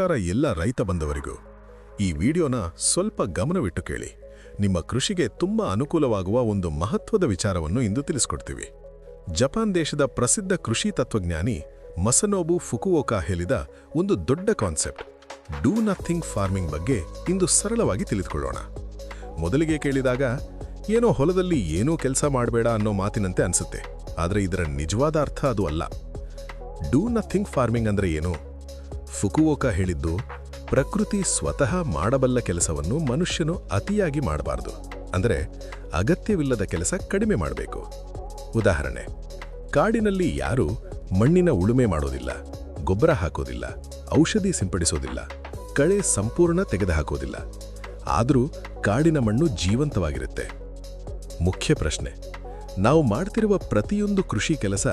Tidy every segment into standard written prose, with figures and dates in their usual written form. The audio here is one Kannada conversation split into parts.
ನಮಸ್ಕಾರ ಎಲ್ಲ ರೈತ ಬಂಧುವರಿಗೂ. ಈ ವಿಡಿಯೋನ ಸ್ವಲ್ಪ ಗಮನವಿಟ್ಟು ಕೇಳಿ. ನಿಮ್ಮ ಕೃಷಿಗೆ ತುಂಬಾ ಅನುಕೂಲವಾಗುವ ಒಂದು ಮಹತ್ವದ ವಿಚಾರವನ್ನು ಇಂದು ತಿಳಿಸಿಕೊಡ್ತೀವಿ. ಜಪಾನ್ ದೇಶದ ಪ್ರಸಿದ್ಧ ಕೃಷಿ ತತ್ವಜ್ಞಾನಿ ಮಸನೋಬು ಫುಕುವೋಕಾ ಹೇಳಿದ ಒಂದು ದೊಡ್ಡ ಕಾನ್ಸೆಪ್ಟ್ ಡೂ ನಥಿಂಗ್ ಫಾರ್ಮಿಂಗ್ ಬಗ್ಗೆ ಇಂದು ಸರಳವಾಗಿ ತಿಳಿದುಕೊಳ್ಳೋಣ. ಮೊದಲಿಗೆ ಕೇಳಿದಾಗ ಏನೋ ಹೊಲದಲ್ಲಿ ಏನೂ ಕೆಲಸ ಮಾಡಬೇಡ ಅನ್ನೋ ಮಾತಿನಂತೆ ಅನಿಸುತ್ತೆ. ಆದರೆ ಇದರ ನಿಜವಾದ ಅರ್ಥ ಅದು ಅಲ್ಲ. ಡೂ ನಥಿಂಗ್ ಫಾರ್ಮಿಂಗ್ ಅಂದರೆ ಏನು? ಫುಕುವೋಕಾ ಹೇಳಿದ್ದು, ಪ್ರಕೃತಿ ಸ್ವತಃ ಮಾಡಬಲ್ಲ ಕೆಲಸವನ್ನು ಮನುಷ್ಯನು ಅತಿಯಾಗಿ ಮಾಡಬಾರದು. ಅಂದರೆ ಅಗತ್ಯವಿಲ್ಲದ ಕೆಲಸ ಕಡಿಮೆ ಮಾಡಬೇಕು. ಉದಾಹರಣೆ, ಕಾಡಿನಲ್ಲಿ ಯಾರೂ ಮಣ್ಣಿನ ಉಳುಮೆ ಮಾಡೋದಿಲ್ಲ, ಗೊಬ್ಬರ ಹಾಕೋದಿಲ್ಲ, ಔಷಧಿ ಸಿಂಪಡಿಸೋದಿಲ್ಲ, ಕಳೆ ಸಂಪೂರ್ಣ ತೆಗೆದುಹಾಕೋದಿಲ್ಲ. ಆದರೂ ಕಾಡಿನ ಮಣ್ಣು ಜೀವಂತವಾಗಿರುತ್ತೆ. ಮುಖ್ಯ ಪ್ರಶ್ನೆ, ನಾವು ಮಾಡ್ತಿರುವ ಪ್ರತಿಯೊಂದು ಕೃಷಿ ಕೆಲಸ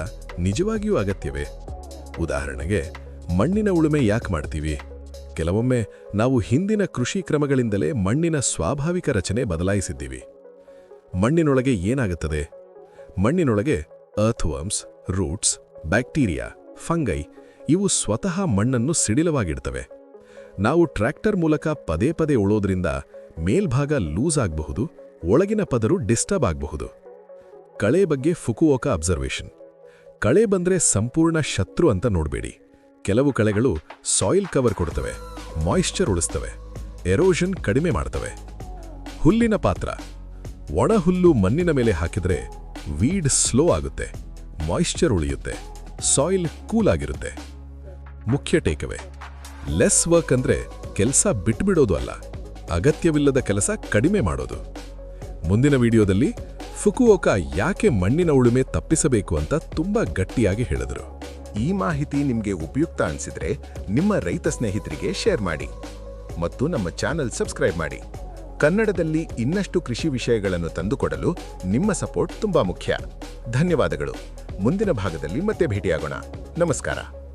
ನಿಜವಾಗಿಯೂ ಅಗತ್ಯವೇ? ಉದಾಹರಣೆಗೆ, ಮಣ್ಣಿನ ಉಳುಮೆ ಯಾಕೆ ಮಾಡ್ತೀವಿ? ಕೆಲವೊಮ್ಮೆ ನಾವು ಹಿಂದಿನ ಕೃಷಿ ಕ್ರಮಗಳಿಂದಲೇ ಮಣ್ಣಿನ ಸ್ವಾಭಾವಿಕ ರಚನೆ ಬದಲಾಯಿಸಿದ್ದೀವಿ. ಮಣ್ಣಿನೊಳಗೆ ಏನಾಗುತ್ತದೆ? ಮಣ್ಣಿನೊಳಗೆ ಅರ್ಥ್ವರ್ಮ್ಸ್, ರೂಟ್ಸ್, ಬ್ಯಾಕ್ಟೀರಿಯಾ, ಫಂಗೈ ಇವು ಸ್ವತಃ ಮಣ್ಣನ್ನು ಸಿಡಿಲವಾಗಿಡ್ತವೆ. ನಾವು ಟ್ರ್ಯಾಕ್ಟರ್ ಮೂಲಕ ಪದೇ ಪದೇ ಉಳೋದ್ರಿಂದ ಮೇಲ್ಭಾಗ ಲೂಸ್ ಆಗಬಹುದು, ಒಳಗಿನ ಪದರು ಡಿಸ್ಟರ್ಬ್ ಆಗಬಹುದು. ಕಳೆ ಬಗ್ಗೆ ಫುಕುವೋಕಾ ಅಬ್ಸರ್ವೇಷನ್. ಕಳೆ ಬಂದ್ರೆ ಸಂಪೂರ್ಣ ಶತ್ರು ಅಂತ ನೋಡಬೇಡಿ. ಕೆಲವು ಕಳೆಗಳು ಸಾಯಿಲ್ ಕವರ್ ಕೊಡ್ತವೆ, ಮಾಯಿಶ್ಚರ್ ಉಳಿಸ್ತವೆ, ಎರೋಷನ್ ಕಡಿಮೆ ಮಾಡ್ತವೆ. ಹುಲ್ಲಿನ ಪಾತ್ರ. ಒಣ ಹುಲ್ಲು ಮಣ್ಣಿನ ಮೇಲೆ ಹಾಕಿದ್ರೆ ವೀಡ್ ಸ್ಲೋ ಆಗುತ್ತೆ, ಮಾಯಿಶ್ಚರ್ ಉಳಿಯುತ್ತೆ, ಸಾಯಿಲ್ ಕೂಲ್ ಆಗಿರುತ್ತೆ. ಮುಖ್ಯ ಟೇಕವೇ, ಲೆಸ್ ವರ್ಕ್ ಅಂದ್ರೆ ಕೆಲಸ ಬಿಟ್ಬಿಡೋದು ಅಲ್ಲ, ಅಗತ್ಯವಿಲ್ಲದ ಕೆಲಸ ಕಡಿಮೆ ಮಾಡೋದು. ಮುಂದಿನ ವಿಡಿಯೋದಲ್ಲಿ ಫುಕುವೋಕಾ ಯಾಕೆ ಮಣ್ಣಿನ ಉಳುಮೆ ತಪ್ಪಿಸಬೇಕು ಅಂತ ತುಂಬಾ ಗಟ್ಟಿಯಾಗಿ ಹೇಳಿದರು. ಈ ಮಾಹಿತಿ ನಿಮಗೆ ಉಪಯುಕ್ತ ಅನಿಸಿದ್ರೆ ನಿಮ್ಮ ರೈತ ಸ್ನೇಹಿತರಿಗೆ ಶೇರ್ ಮಾಡಿ ಮತ್ತು ನಮ್ಮ ಚಾನೆಲ್ ಸಬ್ಸ್ಕ್ರೈಬ್ ಮಾಡಿ. ಕನ್ನಡದಲ್ಲಿ ಇನ್ನಷ್ಟು ಕೃಷಿ ವಿಷಯಗಳನ್ನು ತಂದುಕೊಡಲು ನಿಮ್ಮ ಸಪೋರ್ಟ್ ತುಂಬಾ ಮುಖ್ಯ. ಧನ್ಯವಾದಗಳು. ಮುಂದಿನ ಭಾಗದಲ್ಲಿ ಮತ್ತೆ ಭೇಟಿಯಾಗೋಣ. ನಮಸ್ಕಾರ.